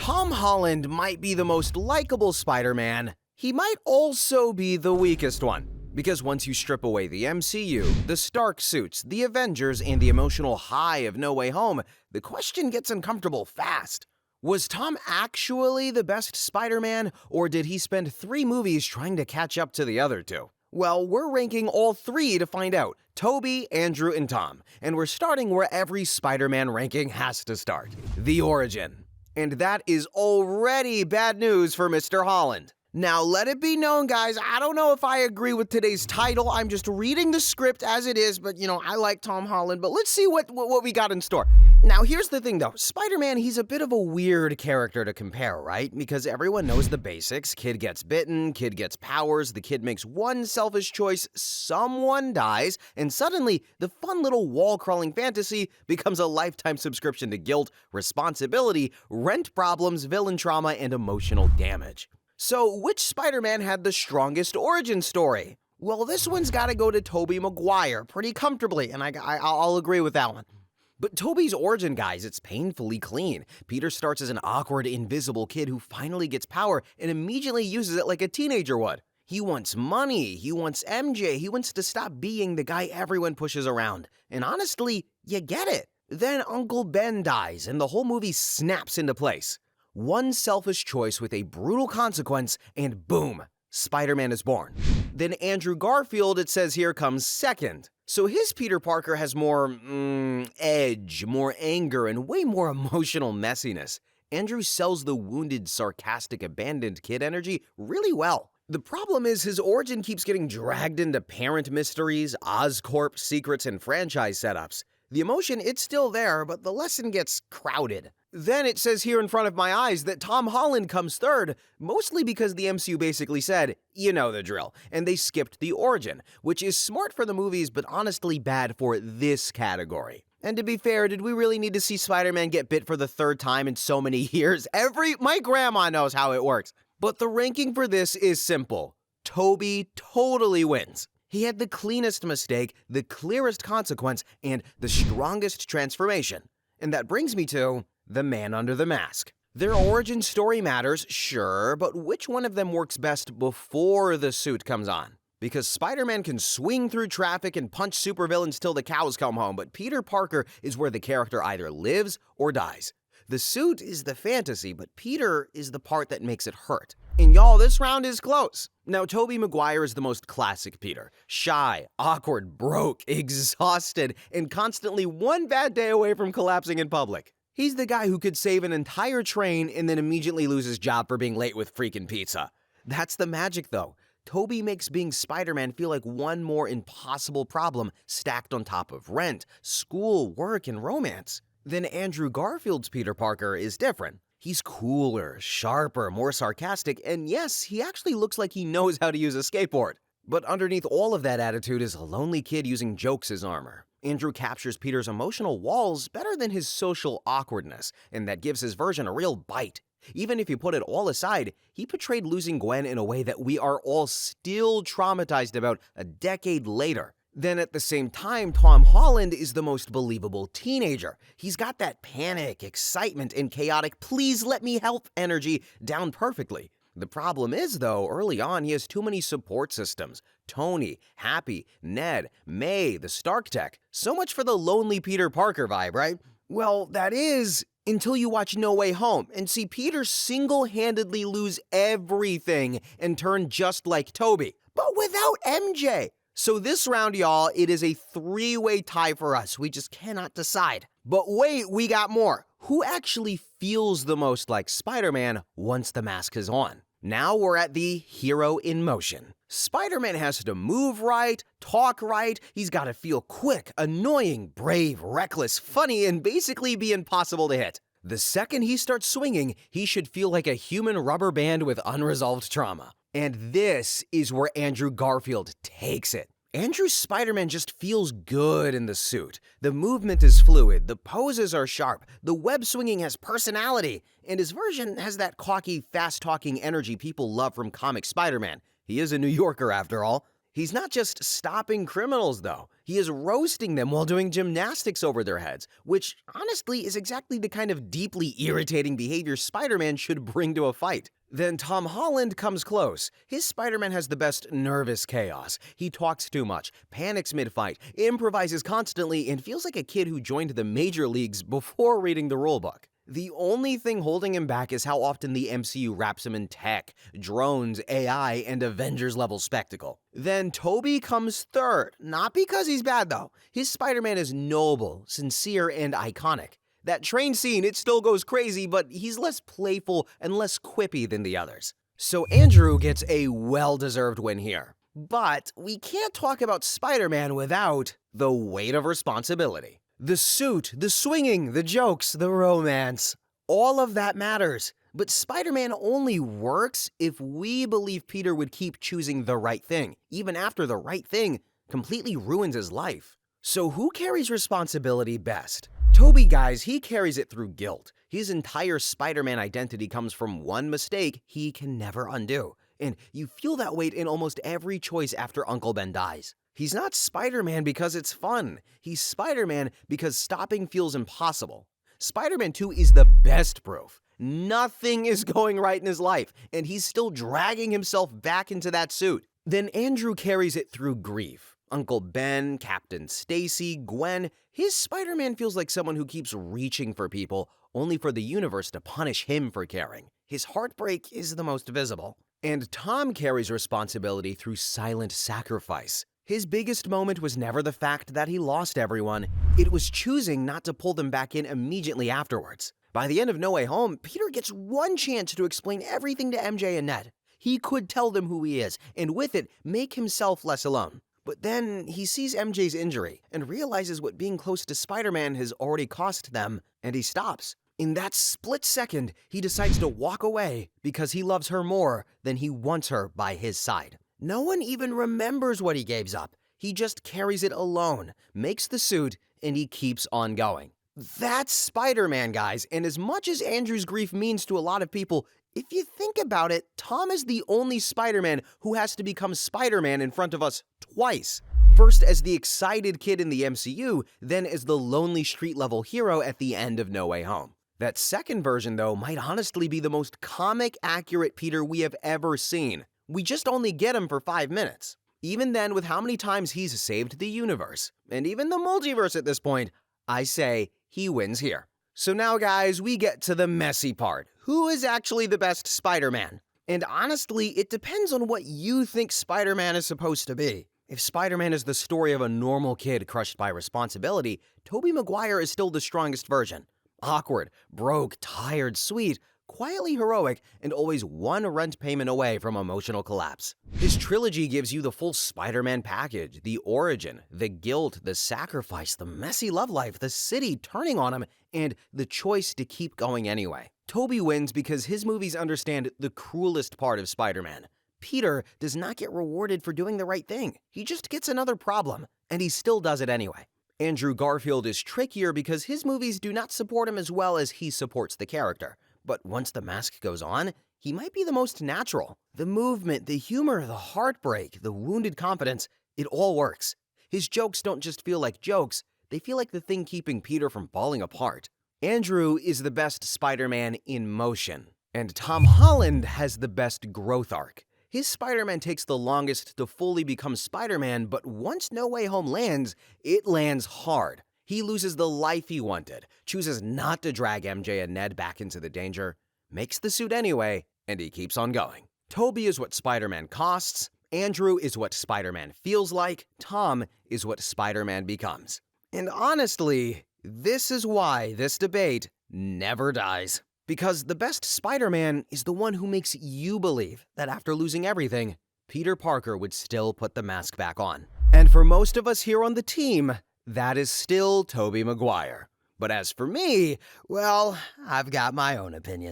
Tom Holland might be the most likable Spider-Man. He might also be the weakest one. Because once you strip away the MCU, the Stark suits, the Avengers, and the emotional high of No Way Home, the question gets uncomfortable fast. Was Tom actually the best Spider-Man, or did he spend 3 movies trying to catch up to the other 2? Well, we're ranking all 3 to find out: Tobey, Andrew, and Tom. And we're starting where every Spider-Man ranking has to start: the origin. And that is already bad news for Mr. Holland. Now, let it be known, guys, I don't know if I agree with today's title. I'm just reading the script as it is, but, I like Tom Holland, but let's see what we got in store. Now, here's the thing, though. Spider-Man, he's a bit of a weird character to compare, right? Because everyone knows the basics. Kid gets bitten, kid gets powers, the kid makes one selfish choice, someone dies, and suddenly, the fun little wall-crawling fantasy becomes a lifetime subscription to guilt, responsibility, rent problems, villain trauma, and emotional damage. So, which Spider-Man had the strongest origin story? Well, this one's gotta go to Tobey Maguire pretty comfortably, and I'll agree with that one. But Tobey's origin, guys, it's painfully clean. Peter starts as an awkward, invisible kid who finally gets power and immediately uses it like a teenager would. He wants money, he wants MJ, he wants to stop being the guy everyone pushes around. And honestly, you get it. Then Uncle Ben dies, and the whole movie snaps into place. One selfish choice with a brutal consequence, and boom, Spider-Man is born. Then Andrew Garfield, it says here, comes second. So his Peter Parker has more edge, more anger, and way more emotional messiness. Andrew sells the wounded, sarcastic, abandoned kid energy really well. The problem is his origin keeps getting dragged into parent mysteries, Oscorp secrets, and franchise setups. The emotion, it's still there, but the lesson gets crowded. Then it says here in front of my eyes that Tom Holland comes third, mostly because the MCU basically said, you know the drill, and they skipped the origin, which is smart for the movies, but honestly bad for this category. And to be fair, did we really need to see Spider-Man get bit for the 3rd time in so many years? My grandma knows how it works. But the ranking for this is simple. Tobey totally wins. He had the cleanest mistake, the clearest consequence, and the strongest transformation. And that brings me to the man under the mask. Their origin story matters, sure, but which one of them works best before the suit comes on? Because Spider-Man can swing through traffic and punch supervillains till the cows come home, but Peter Parker is where the character either lives or dies. The suit is the fantasy, but Peter is the part that makes it hurt. And y'all, this round is close. Now, Tobey Maguire is the most classic Peter. Shy, awkward, broke, exhausted, and constantly one bad day away from collapsing in public. He's the guy who could save an entire train and then immediately lose his job for being late with freaking pizza. That's the magic, though. Tobey makes being Spider-Man feel like one more impossible problem stacked on top of rent, school, work, and romance. Then Andrew Garfield's Peter Parker is different. He's cooler, sharper, more sarcastic, and yes, he actually looks like he knows how to use a skateboard. But underneath all of that attitude is a lonely kid using jokes as armor. Andrew captures Peter's emotional walls better than his social awkwardness, and that gives his version a real bite. Even if you put it all aside, he portrayed losing Gwen in a way that we are all still traumatized about a decade later. Then at the same time, Tom Holland is the most believable teenager. He's got that panic, excitement, and chaotic please let me help energy down perfectly. The problem is, though, early on he has too many support systems. Tony, Happy, Ned, May, the Stark Tech. So much for the lonely Peter Parker vibe, right? Well, that is until you watch No Way Home and see Peter single-handedly lose everything and turn just like Tobey, but without MJ. So this round, y'all, it is a 3-way tie for us. We just cannot decide. But wait, we got more. Who actually feels the most like Spider-Man once the mask is on? Now we're at the hero in motion. Spider-Man has to move right, talk right, he's got to feel quick, annoying, brave, reckless, funny, and basically be impossible to hit. The second he starts swinging, he should feel like a human rubber band with unresolved trauma. And this is where Andrew Garfield takes it. Andrew's Spider-Man just feels good in the suit. The movement is fluid, the poses are sharp, the web swinging has personality, and his version has that cocky, fast-talking energy people love from comic Spider-Man. He is a New Yorker after all. He's not just stopping criminals, though. He is roasting them while doing gymnastics over their heads, which honestly is exactly the kind of deeply irritating behavior Spider-Man should bring to a fight. Then Tom Holland comes close. His Spider-Man has the best nervous chaos. He talks too much, panics mid-fight, improvises constantly, and feels like a kid who joined the major leagues before reading the rulebook. The only thing holding him back is how often the MCU wraps him in tech, drones, AI, and Avengers-level spectacle. Then Tobey comes third, not because he's bad though. His Spider-Man is noble, sincere, and iconic. That train scene, it still goes crazy, but he's less playful and less quippy than the others. So Andrew gets a well-deserved win here. But we can't talk about Spider-Man without the weight of responsibility. The suit, the swinging, the jokes, the romance, all of that matters. But Spider-Man only works if we believe Peter would keep choosing the right thing, even after the right thing completely ruins his life. So who carries responsibility best? Tobey, guys, he carries it through guilt. His entire Spider-Man identity comes from one mistake he can never undo. And you feel that weight in almost every choice after Uncle Ben dies. He's not Spider-Man because it's fun. He's Spider-Man because stopping feels impossible. Spider-Man 2 is the best proof. Nothing is going right in his life, and he's still dragging himself back into that suit. Then Andrew carries it through grief. Uncle Ben, Captain Stacy, Gwen, his Spider-Man feels like someone who keeps reaching for people, only for the universe to punish him for caring. His heartbreak is the most visible. And Tom carries responsibility through silent sacrifice. His biggest moment was never the fact that he lost everyone, it was choosing not to pull them back in immediately afterwards. By the end of No Way Home, Peter gets one chance to explain everything to MJ and Ned. He could tell them who he is, and with it, make himself less alone. But then he sees MJ's injury and realizes what being close to Spider-Man has already cost them, and he stops. In that split second, he decides to walk away because he loves her more than he wants her by his side. No one even remembers what he gave up. He just carries it alone, makes the suit, and he keeps on going. That's Spider-Man, guys, and as much as Andrew's grief means to a lot of people, if you think about it, Tom is the only Spider-Man who has to become Spider-Man in front of us twice. First as the excited kid in the MCU, then as the lonely street-level hero at the end of No Way Home. That second version, though, might honestly be the most comic-accurate Peter we have ever seen. We just only get him for 5 minutes. Even then, with how many times he's saved the universe, and even the multiverse at this point, I say he wins here. So now, guys, we get to the messy part. Who is actually the best Spider-Man? And honestly, it depends on what you think Spider-Man is supposed to be. If Spider-Man is the story of a normal kid crushed by responsibility, Tobey Maguire is still the strongest version. Awkward, broke, tired, sweet, quietly heroic, and always one rent payment away from emotional collapse. His trilogy gives you the full Spider-Man package, the origin, the guilt, the sacrifice, the messy love life, the city turning on him, and the choice to keep going anyway. Tobey wins because his movies understand the cruelest part of Spider-Man. Peter does not get rewarded for doing the right thing. He just gets another problem, and he still does it anyway. Andrew Garfield is trickier because his movies do not support him as well as he supports the character. But once the mask goes on, he might be the most natural. The movement, the humor, the heartbreak, the wounded confidence, it all works. His jokes don't just feel like jokes, they feel like the thing keeping Peter from falling apart. Andrew is the best Spider-Man in motion, and Tom Holland has the best growth arc. His Spider-Man takes the longest to fully become Spider-Man, but once No Way Home lands, it lands hard. He loses the life he wanted, chooses not to drag MJ and Ned back into the danger, makes the suit anyway, and he keeps on going. Tobey is what Spider-Man costs, Andrew is what Spider-Man feels like, Tom is what Spider-Man becomes. And honestly, this is why this debate never dies. Because the best Spider-Man is the one who makes you believe that after losing everything, Peter Parker would still put the mask back on. And for most of us here on the team, that is still Tobey Maguire. But as for me, well, I've got my own opinion.